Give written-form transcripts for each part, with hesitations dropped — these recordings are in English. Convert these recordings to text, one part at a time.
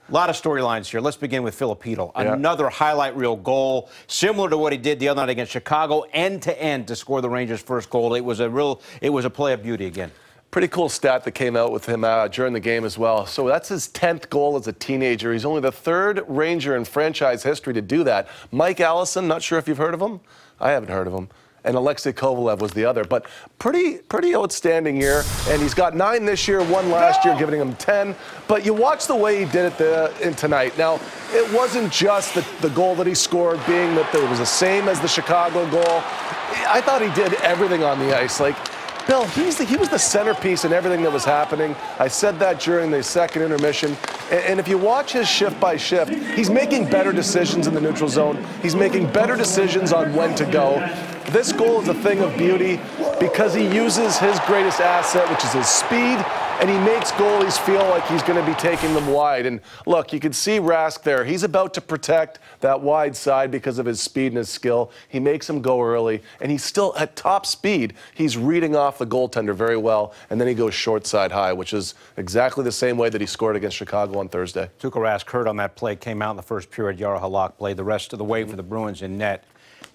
A lot of storylines here. Let's begin with Pidto. Yeah. Another highlight reel goal, similar to what he did the other night against Chicago, end to end to score the Rangers' first goal. It was a play of beauty again. Pretty cool stat that came out with him during the game as well. So that's his 10th goal as a teenager. He's only the 3rd Ranger in franchise history to do that. Mike Allison, not sure if you've heard of him. I haven't heard of him. And Alexei Kovalev was the other. But pretty outstanding year. And he's got 9 this year, 1 last year, giving him 10. But you watch the way he did it tonight. Now, it wasn't just the goal that he scored being that it was the same as the Chicago goal. I thought he did everything on the ice. Like, Bill, he was the centerpiece in everything that was happening. I said that during the second intermission. And if you watch his shift by shift, he's making better decisions in the neutral zone. He's making better decisions on when to go. This goal is a thing of beauty because he uses his greatest asset, which is his speed, and he makes goalies feel like he's going to be taking them wide. And look, you can see Rask there. He's about to protect that wide side because of his speed and his skill. He makes him go early, and he's still at top speed. He's reading off the goaltender very well, and then he goes short side high, which is exactly the same way that he scored against Chicago on Thursday. Tuukka Rask hurt on that play, came out in the first period. Jaro Halak played the rest of the way for the Bruins in net.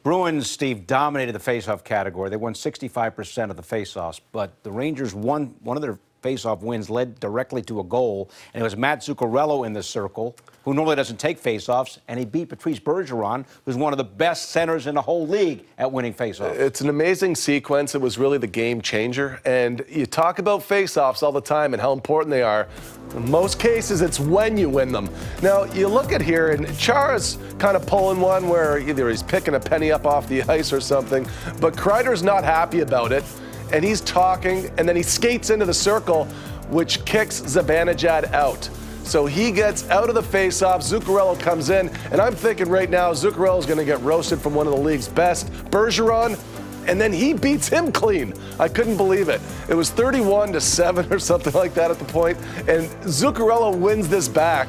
Bruins, Steve, dominated the faceoff category. They won 65% of the faceoffs, but the Rangers won one of their faceoff wins led directly to a goal, and it was Matt Zuccarello in the circle, who normally doesn't take faceoffs, and he beat Patrice Bergeron, who's one of the best centers in the whole league at winning faceoffs. It's an amazing sequence. It was really the game changer, and you talk about faceoffs all the time and how important they are. In most cases, it's when you win them. Now, you look at here, and Chara's kind of pulling one where either he's picking a penny up off the ice or something, but Kreider's not happy about it. And he's talking, and then he skates into the circle, which kicks Zibanejad out. So he gets out of the faceoff. Zuccarello comes in, and I'm thinking right now Zuccarello's going to get roasted from one of the league's best, Bergeron, and then he beats him clean. I couldn't believe it. It was 31-7 or something like that at the point, and Zuccarello wins this back.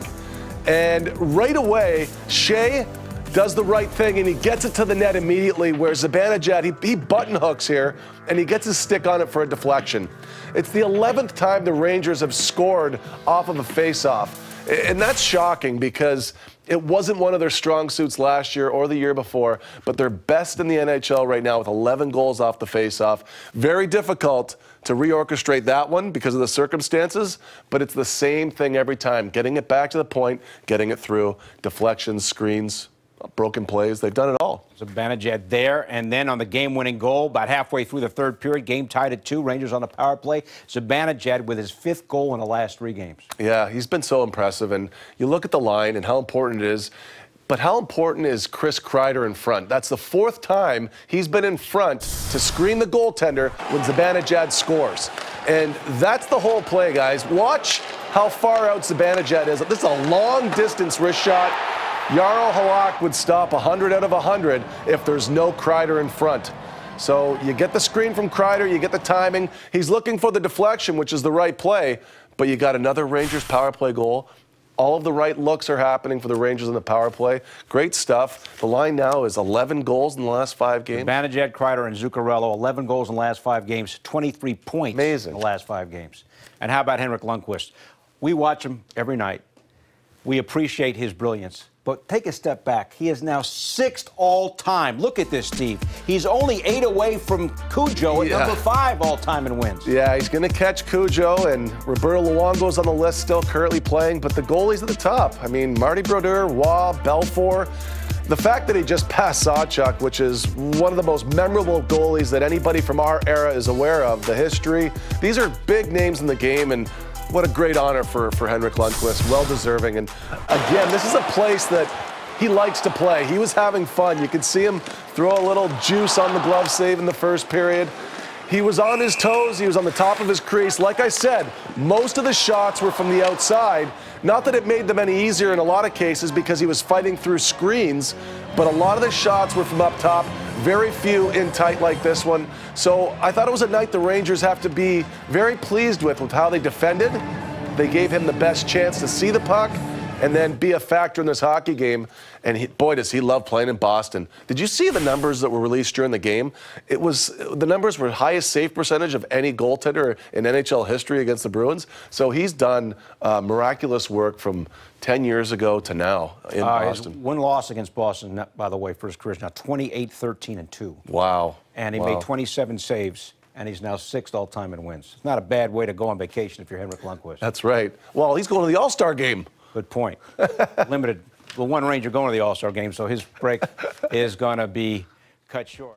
And right away, Shea does the right thing, and he gets it to the net immediately, where Zibanejad, he button hooks here, and he gets his stick on it for a deflection. It's the 11th time the Rangers have scored off of a faceoff. And that's shocking because it wasn't one of their strong suits last year or the year before, but they're best in the NHL right now with 11 goals off the faceoff. Very difficult to reorchestrate that one because of the circumstances, but it's the same thing every time. Getting it back to the point, getting it through, deflections, screens, broken plays, they've done it all. Zibanejad there, and then on the game-winning goal, about halfway through the third period, game tied at 2, Rangers on the power play. Zibanejad with his 5th goal in the last 3 games. Yeah, he's been so impressive, and you look at the line and how important it is, but how important is Chris Kreider in front? That's the 4th time he's been in front to screen the goaltender when Zibanejad scores. And that's the whole play, guys. Watch how far out Zibanejad is. This is a long-distance wrist shot. Jaro Halak would stop 100 out of 100 if there's no Kreider in front. So you get the screen from Kreider, you get the timing. He's looking for the deflection, which is the right play, but you got another Rangers power play goal. All of the right looks are happening for the Rangers in the power play. Great stuff. The line now is 11 goals in the last 5 games. Zibanejad, Kreider, and Zuccarello, 11 goals in the last 5 games, 23 points Amazing. in the last 5 games. And how about Henrik Lundqvist? We watch him every night. We appreciate his brilliance. But take a step back. He is now 6th all-time. Look at this, Steve. He's only 8 away from Cujo at number 5 all-time in wins. Yeah, he's going to catch Cujo, and Roberto Luongo's on the list still currently playing, but the goalies at the top. I mean, Marty Brodeur, Waugh, Belfour. The fact that he just passed Sawchuk, which is one of the most memorable goalies that anybody from our era is aware of, the history. These are big names in the game, and what a great honor for Henrik Lundqvist. Well-deserving. And again, this is a place that he likes to play. He was having fun. You could see him throw a little juice on the glove save in the first period. He was on his toes. He was on the top of his crease. Like I said, most of the shots were from the outside. Not that it made them any easier in a lot of cases because he was fighting through screens, but a lot of the shots were from up top. Very few in tight like this one. So I thought it was a night the Rangers have to be very pleased with how they defended. They gave him the best chance to see the puck, and then be a factor in this hockey game. And boy, does he love playing in Boston. Did you see the numbers that were released during the game? The numbers were highest save percentage of any goaltender in NHL history against the Bruins. So he's done miraculous work from 10 years ago to now in Boston. His win-loss against Boston, by the way, for his career is now 28-13-2. Wow. And he made 27 saves, and he's now 6th all-time in wins. It's not a bad way to go on vacation if you're Henrik Lundqvist. That's right. Well, he's going to the All-Star game. Good point. Limited. Well, one Ranger going to the All-Star game, so his break is going to be cut short.